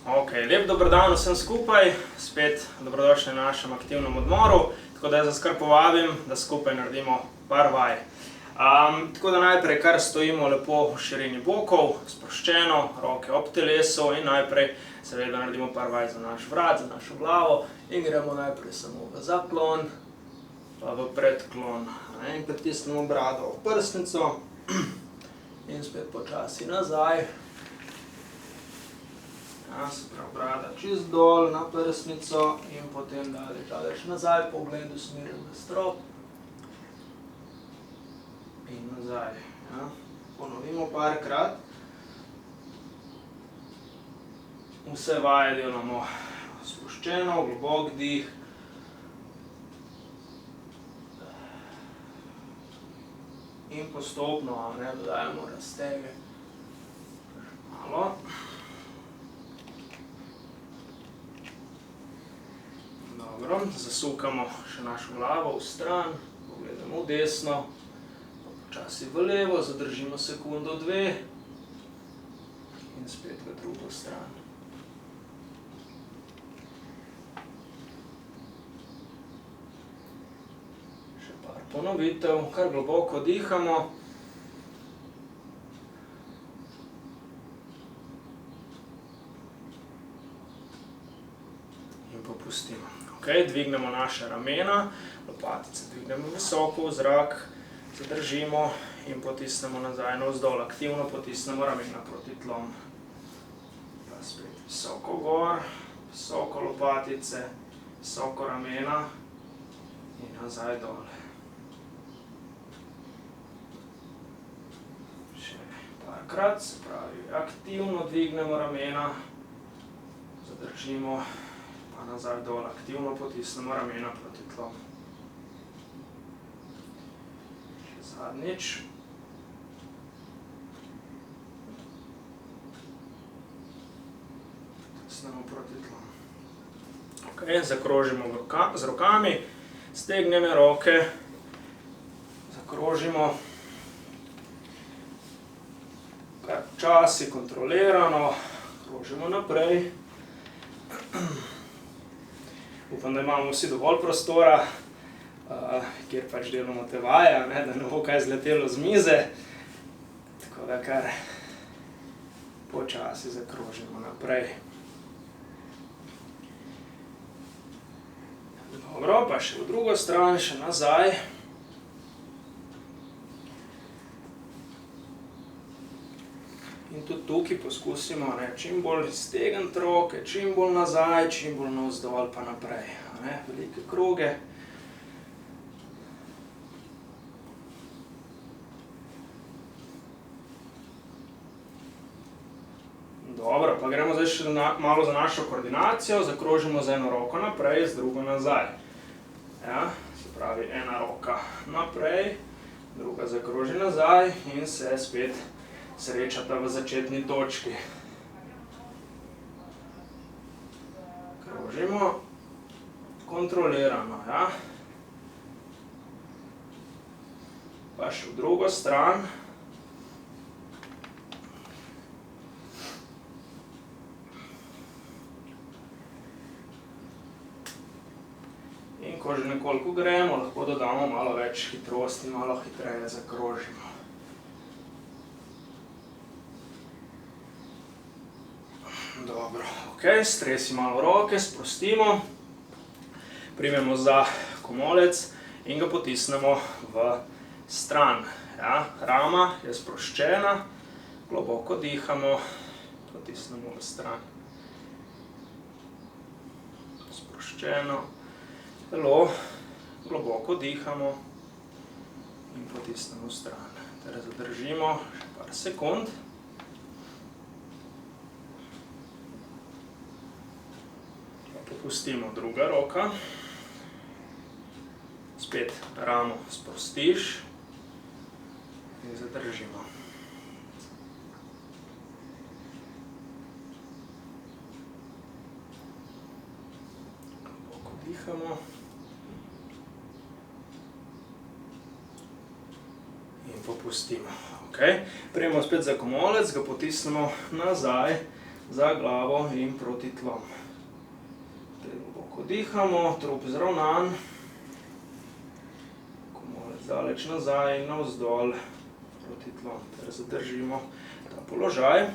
Ok, lep dober dan vsem skupaj, spet dobrodošli na našem aktivnem odmoru, tako da jaz vas kar povabim, da skupaj naredimo par vaj. Tako da najprej kar stojimo lepo v širini bokov, sproščeno, roke ob telesu in najprej seveda naredimo par vaj za naš vrat, za našo glavo in gremo najprej samo v zaklon, pa v predklon. In pritisnemo brado v prsnico in spet počasi nazaj. Se pravi, brada čist dol na prsnico in potem daleč nazaj, pogled usmerjen v strop. In nazaj. Ponovimo parkrat. Vse vaje delamo sproščeno, globok dih. In postopno dodajamo raztege. Malo. Dobro, zasukamo še našo glavo v stran, pogledamo v desno, pa počasi v levo, zadržimo sekundo, dve in spet v drugo stran. Še par ponovitev, kar globoko dihamo. In popustimo. Dvignemo naše ramena, lopatice dvignemo visoko v zrak, zadržimo in potisnemo nazaj navzdol. Aktivno potisnemo ramena proti tlom. Pa spet visoko gor, visoko lopatice, visoko ramena in nazaj dol. Še parkrat, se pravi, aktivno dvignemo ramena, zadržimo pa nazaj dol, aktivno potisnemo ramena proti tlom. Še zadnjič. Potisnemo proti tlom. Zakrožimo z rokami, stegneme roke, zakrožimo kar počasi, kontrolirano, krožimo naprej. Upam, da imamo vsi dovolj prostora, kjer pač delamo te vaje, da ne bo kaj zletelo z mize. Tako da kar počasi zakrožimo naprej. Dobro, pa še v drugo stran, še nazaj. In tudi tukaj poskusimo čim bolj stegniti roke, čim bolj nazaj, čim bolj navzdol pa naprej. Velike kroge. Dobro, pa gremo zdaj še malo za našo koordinacijo. Zakrožimo z eno roko naprej, z drugo nazaj. Se pravi, ena roka naprej, druga zakroži nazaj in se spet srečata v začetni točki. Krožimo kontrolirano. Pa še v drugo stran. In ko že nekoliko gremo, lahko dodamo malo več hitrosti, malo hitreje zakrožimo. Dobro, stresi malo roke, sprostimo, primemo za komolec in ga potisnemo v stran. Rama je sproščena, globoko dihamo, potisnemo v stran. Sproščeno, telo, globoko dihamo in potisnemo v stran. Ter zadržimo še par sekund. Popustimo druga roka, spet ramo sprostiš in zadržimo. Globoko dihamo in popustimo. Prijemo spet za komolec, ga potisnemo nazaj za glavo in proti tlom. Globoko dihamo, trup zravnan. Komolec daleč nazaj in navzdol proti tlom. Ter zadržimo ta položaj.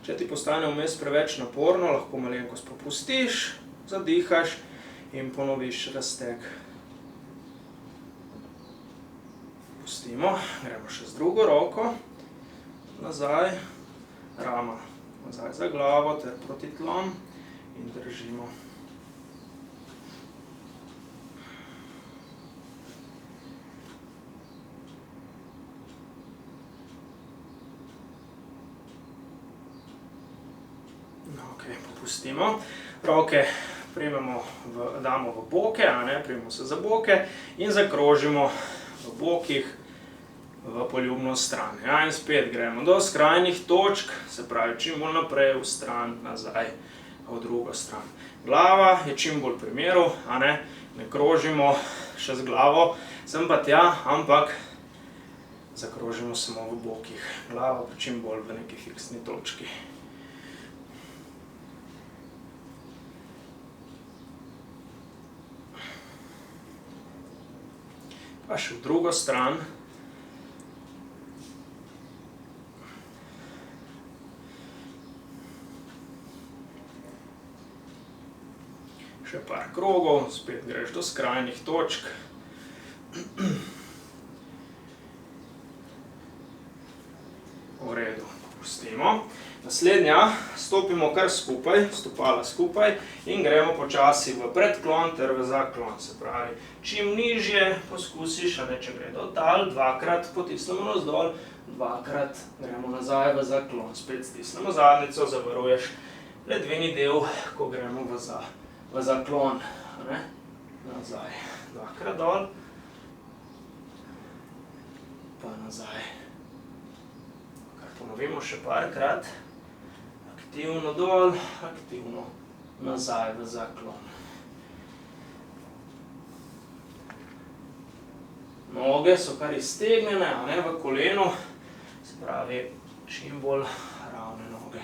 Če ti postane vmes preveč naporno, lahko malenkost popustiš, zadihaš in ponoviš razteg. Pustimo, gremo še z drugo roko, nazaj, rama nazaj za glavo ter proti tlom in držimo. Popustimo. Roke damo v boke, primemo se za boke in zakrožimo v bokih v poljubno stran. In spet gremo do skrajnih točk, se pravi čim bolj naprej, v stran, nazaj, v drugo stran. Glava je čim bolj pri miru, ne krožimo še z glavo, sem pa tja, ampak zakrožimo samo v bokih. Glava pa čim bolj v neki fiksni točki. Pa še v drugo stran. Še par krogov, spet greš do skrajnih točk. V redu, pustimo. Naslednja, stopimo kar skupaj, stopala skupaj in gremo počasi v predklon ter v zaklon. Se pravi, čim nižje poskusiš, če gre do tal, dvakrat potisnemo navzdol, dvakrat gremo nazaj v zaklon. Spet stisnemo zadnjico, zavaruješ ledveni del, ko gremo v zaklon. Nazaj, dvakrat dol, pa nazaj. Kar ponovimo še parkrat. Aktivno dol, aktivno nazaj v zaklon. Noge so kar iztegnjene, v kolenu, se pravi čim bolj ravne noge.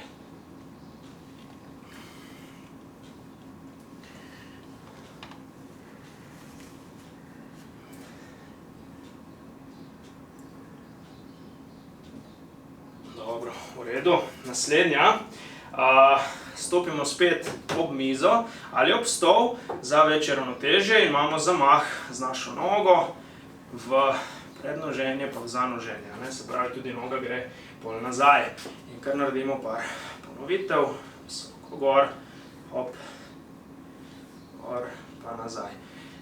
Dobro, v redu. Naslednja. Stopimo spet ob mizo ali ob stol za večje ravnotežje in imamo zamah z našo nogo v prednoženje pa v zanoženje. Se pravi, tudi noga gre pol nazaj. In kar naredimo par ponovitev, visoko gor, hop, gor, pa nazaj.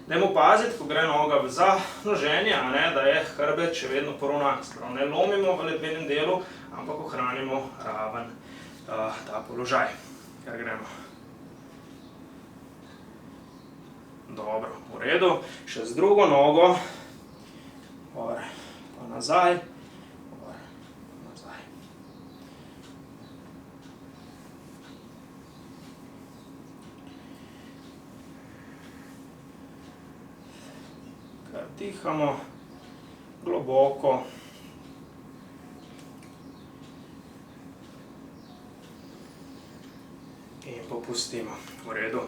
Dajmo paziti, ko gre noga v zanoženje, da je hrbet še vedno poravnan. Sprav ne lomimo v ledvenem delu, ampak ohranimo raven ta položaj, kar gremo. Dobro, v redu. Še z drugo nogo, gor, pa nazaj, gor, nazaj. Kar dihamo, globoko. In popustimo. V redu.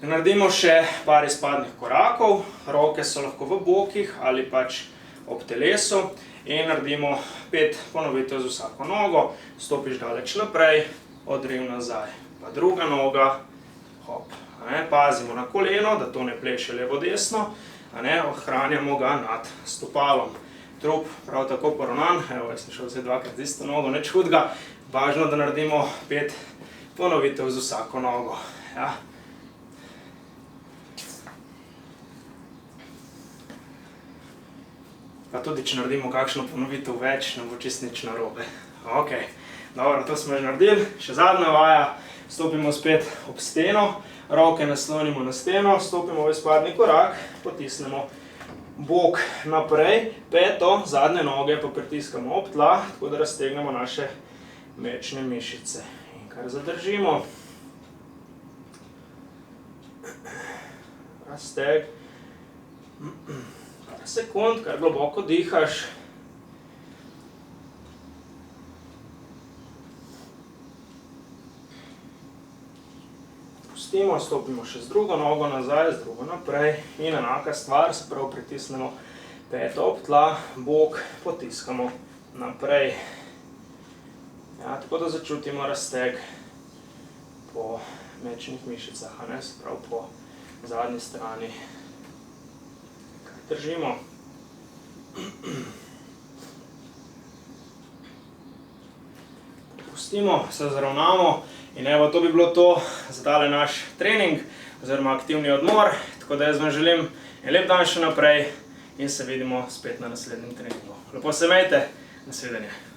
Naredimo še par izpadnih korakov. Roke so lahko v bokih ali pač ob telesu. In naredimo 5 ponovitev z vsako nogo. Stopiš daleč naprej, odriv nazaj. Pa druga noga, hop. Pazimo na koleno, da to ne pleše levo-desno. Ohranjamo ga nad stopalom. Trup prav tako poravnan. Evo, jaz sem šel zdaj dvakrat z isto nogo, nič hudega. Važno, da naredimo 5 ponovitev z vsako nogo. Pa tudi, če naredimo kakšno ponovitev več, ne bo čist nič narobe. Ok, dobro, to smo že naredili. Še zadnja vaja. Stopimo spet ob steno, roke naslonimo na steno, stopimo v izpadni korak, potisnemo bok naprej, peto, zadnje noge pa pritiskamo ob tla, tako da raztegnemo naše mečne mišice. In kar zadržimo. Razteg. Par sekund, kar globoko dihaš. spustimo, stopimo še z drugo nogo nazaj, z drugo naprej in enaka stvar, se pravi pritisnemo peto ob tla, bok potiskamo naprej. Ja, tako da začutimo razteg po mečnih mišicah, se pravi po zadnji strani. Držimo. Pustimo, se zravnamo in evo, to bi bilo to za tale naš trening oziroma aktivni odmor. Tako da jaz vam želim en lep dan še naprej in se vidimo spet na naslednjem treningu. Lepo se imejte, nasvidenje.